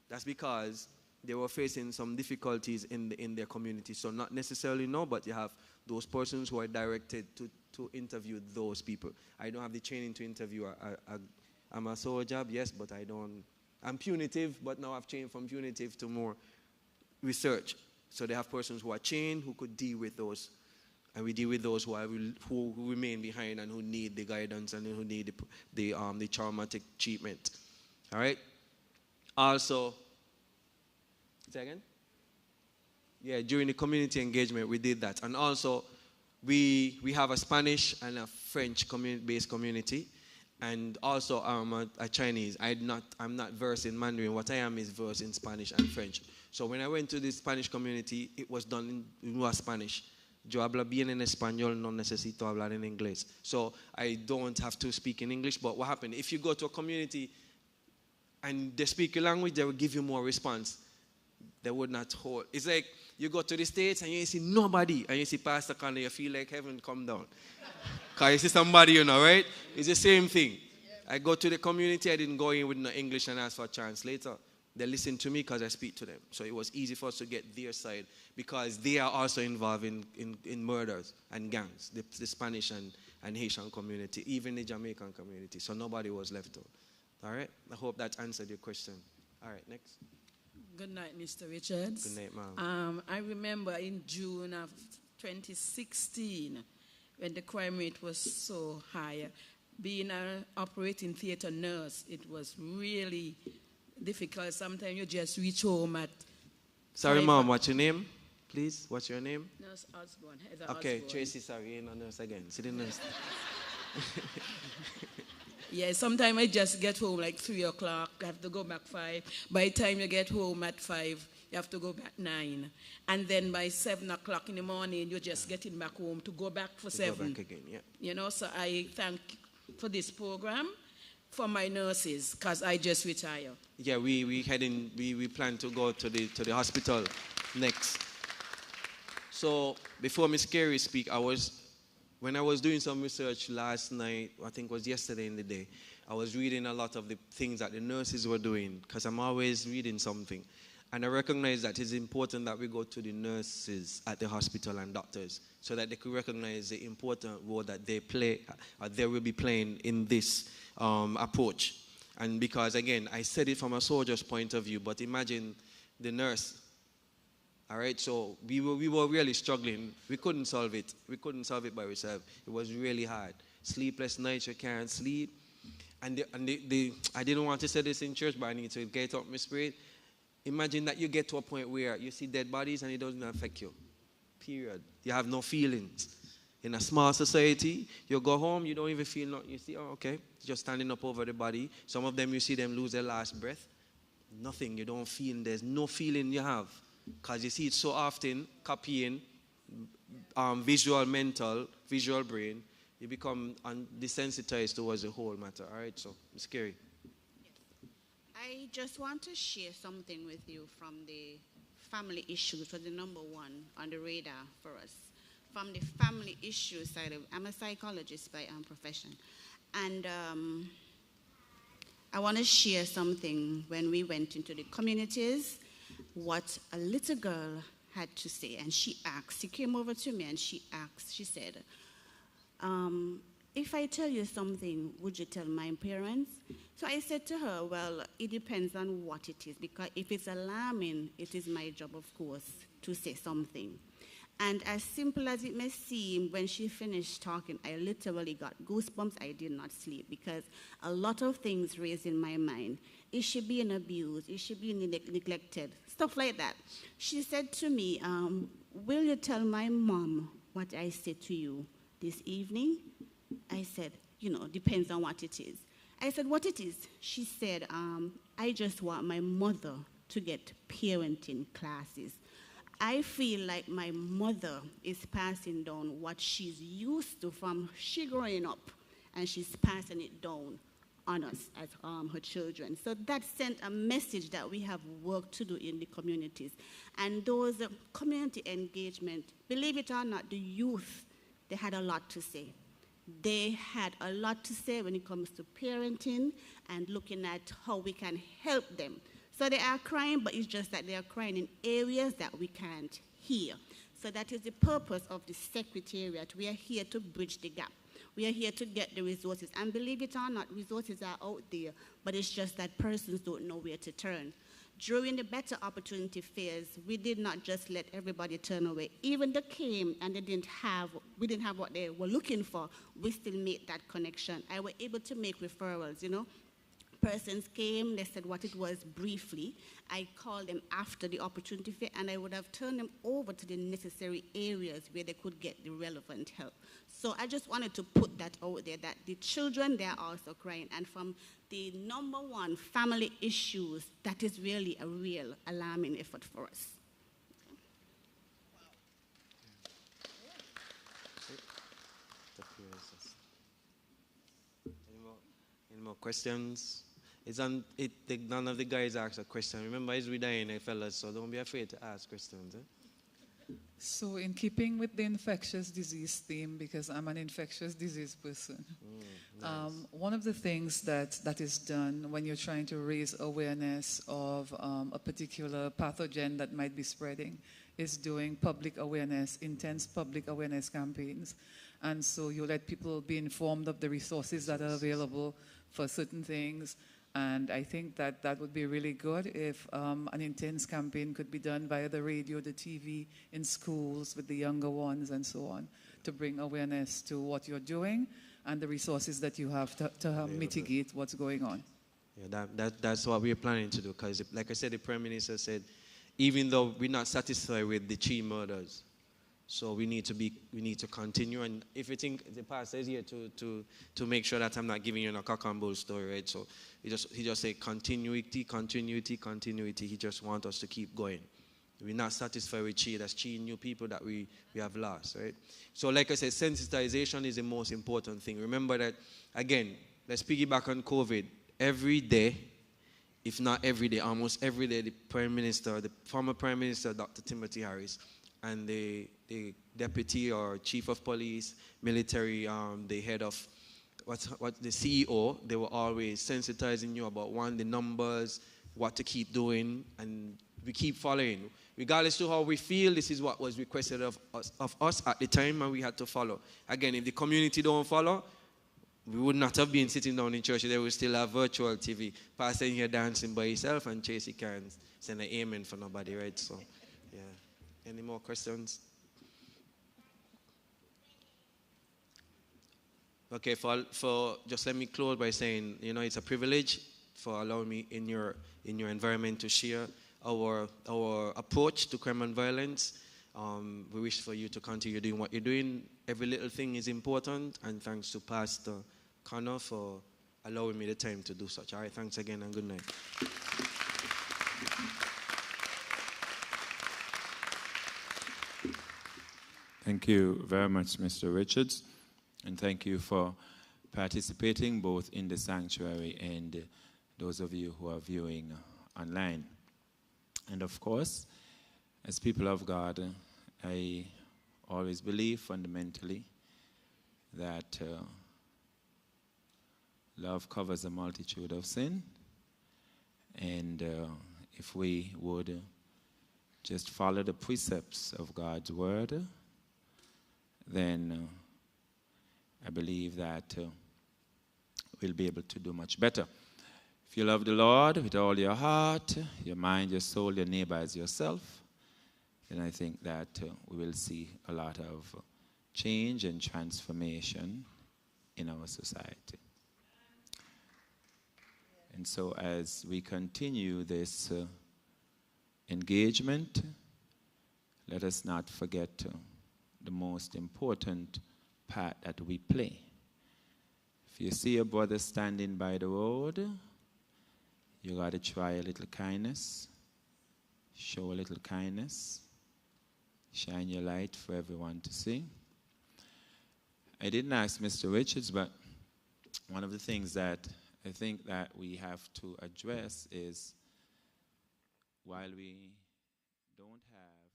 that's because they were facing some difficulties in their community. So not necessarily no, but you have those persons who are directed to interview those people. I don't have the training to interview. I'm a soldier, yes, but I don't. I'm punitive, but now I've changed from punitive to more research. So they have persons who are trained who could deal with those. And we deal with those who remain behind and who need the guidance and who need the traumatic treatment. All right? Also, say again? Yeah, during the community engagement, we did that. And also, we have a Spanish and a French based community. And also, a Chinese. I'm not versed in Mandarin. What I am is versed in Spanish and French. So when I went to the Spanish community, it was done in Spanish. Yo hablo bien en español, no necesito hablar en inglés. So I don't have to speak in English. But what happened? If you go to a community and they speak your language, they will give you more response. They would not hold. It's like you go to the States and you see nobody, and you see Pastor Connor, you feel like heaven come down. Because you see somebody, you know, right? It's the same thing. I go to the community, I didn't go in with no English and ask for a translator. They listen to me because I speak to them. So it was easy for us to get their side because they are also involved in murders and gangs, the Spanish and Haitian community, even the Jamaican community. So nobody was left out. All right? I hope that answered your question. All right, next. Good night, Mr. Richards. Good night, ma'am. I remember in June of 2016, when the crime rate was so high, being an operating theater nurse, it was really difficult. Sometimes you just reach home at... Sorry, ma'am, what's your name? Please, what's your name? Nurse Osborne. Okay, Tracy, sorry, you're not nurse again. See the nurse. Yeah, sometimes I just get home like 3 o'clock. I have to go back 5. By the time you get home at 5, you have to go back 9. And then by 7 o'clock in the morning, you're just getting back home to go back for 7. Go back again, yeah. You know, so I thank for this program for my nurses, because I just retired. Yeah, we plan to go to the hospital next. So before Miss Carey speak, when I was doing some research last night, I think it was yesterday in the day, I was reading a lot of the things that the nurses were doing, because I'm always reading something. And I recognize that it's important that we go to the nurses at the hospital and doctors so that they could recognize the important role that they play, they will be playing in this approach. And because, again, I said it from a soldier's point of view, but imagine the nurse. All right, so we were really struggling. We couldn't solve it. We couldn't solve it by ourselves. It was really hard. Sleepless nights, you can't sleep. And I didn't want to say this in church, but I need to get up my spirit. Imagine that you get to a point where you see dead bodies and it doesn't affect you. Period. You have no feelings. In a small society, you go home, you don't even feel nothing. You see, oh, okay, just standing up over the body. Some of them, you see them lose their last breath. Nothing, you don't feel, there's no feeling you have. Because you see it so often, copying, visual, mental, visual brain, you become desensitized towards the whole matter. All right, so it's scary. I just want to share something with you from the family issues, was the number one on the radar for us. From the family issue side, I'm a psychologist by profession. And I want to share something when we went into the communities, what a little girl had to say. And she came over to me and she said, if I tell you something, would you tell my parents? So I said to her, well, it depends on what it is, because if it's alarming, it is my job, of course, to say something. And as simple as it may seem, when she finished talking, I literally got goosebumps. I did not sleep because a lot of things raised in my mind. Is she being abused? Is she being neglected? Stuff like that. She said to me, will you tell my mom what I said to you this evening? I said, depends on what it is. I said, what it is? She said, I just want my mother to get parenting classes. I feel like my mother is passing down what she's used to from she growing up. and she's passing it down on us as her children. So that sent a message that we have work to do in the communities. And those community engagement, believe it or not, the youth, they had a lot to say. They had a lot to say when it comes to parenting and looking at how we can help them. So they are crying, but it's just that they are crying in areas that we can't hear. So that is the purpose of the Secretariat. We are here to bridge the gap. We are here to get the resources. And believe it or not, resources are out there, but it's just that persons don't know where to turn. During the Better Opportunity Fairs, we did not just let everybody turn away. Even they came and we didn't have what they were looking for, we still made that connection. I was able to make referrals, you know. Persons came, they said what it was briefly. I called them after the opportunity fair, and I would have turned them over to the necessary areas where they could get the relevant help. So I just wanted to put that out there, that the children, they are also crying. And from the number one, family issues, that is really a real alarming effort for us. Any more questions? None of the guys asked a question. Remember, it's with Diana, fellas, so don't be afraid to ask questions. So in keeping with the infectious disease theme, because I'm an infectious disease person, Nice. one of the things that is done when you're trying to raise awareness of a particular pathogen that might be spreading is doing public awareness, intense public awareness campaigns. And so you let people be informed of the resources that are available for certain things. And I think that that would be really good if an intense campaign could be done via the radio, the TV, in schools with the younger ones and so on, to bring awareness to what you're doing and the resources that you have to mitigate what's going on. Yeah, that's what we're planning to do, because like I said, the Prime Minister said, even though we're not satisfied with the 3 murders, so we need to continue. And if you think the pastor is here to make sure that I'm not giving you a cock and bull story, right? So he just say continuity. He just wants us to keep going. We're not satisfied with 3. That's 3 new people that we have lost, right? So like I said, sensitization is the most important thing. Remember that, again, let's piggyback on COVID. Every day, if not every day, almost every day, the former Prime Minister, Dr. Timothy Harris, and the deputy or chief of police, military, the head of what the CEO, they were always sensitizing you about the numbers, what to keep doing, and we keep following. Regardless of how we feel, this is what was requested of us at the time, and we had to follow. Again, if the community don't follow, we would not have been sitting down in church. They would still have virtual TV. Pastor in here dancing by himself, and Tracy can't send an amen for nobody, right? So, yeah. Any more questions? Okay, for just let me close by saying, it's a privilege for allowing me in your environment to share our approach to crime and violence. We wish for you to continue doing what you're doing. Every little thing is important, and thanks to Pastor Connor for allowing me the time to do such. All right, thanks again, and good night. Thank you very much, Mr. Richards, and thank you for participating both in the sanctuary and those of you who are viewing online. And of course, as people of God, I always believe fundamentally that love covers a multitude of sin, and if we would just follow the precepts of God's word, then I believe that we'll be able to do much better. If you love the Lord with all your heart, your mind, your soul, your neighbor as yourself, then I think that we will see a lot of change and transformation in our society. And so as we continue this engagement, let us not forget the most important part that we play. If you see a brother standing by the road, you got to try a little kindness, show a little kindness, shine your light for everyone to see. I didn't ask Mr. Richards, but one of the things that I think that we have to address is while we don't have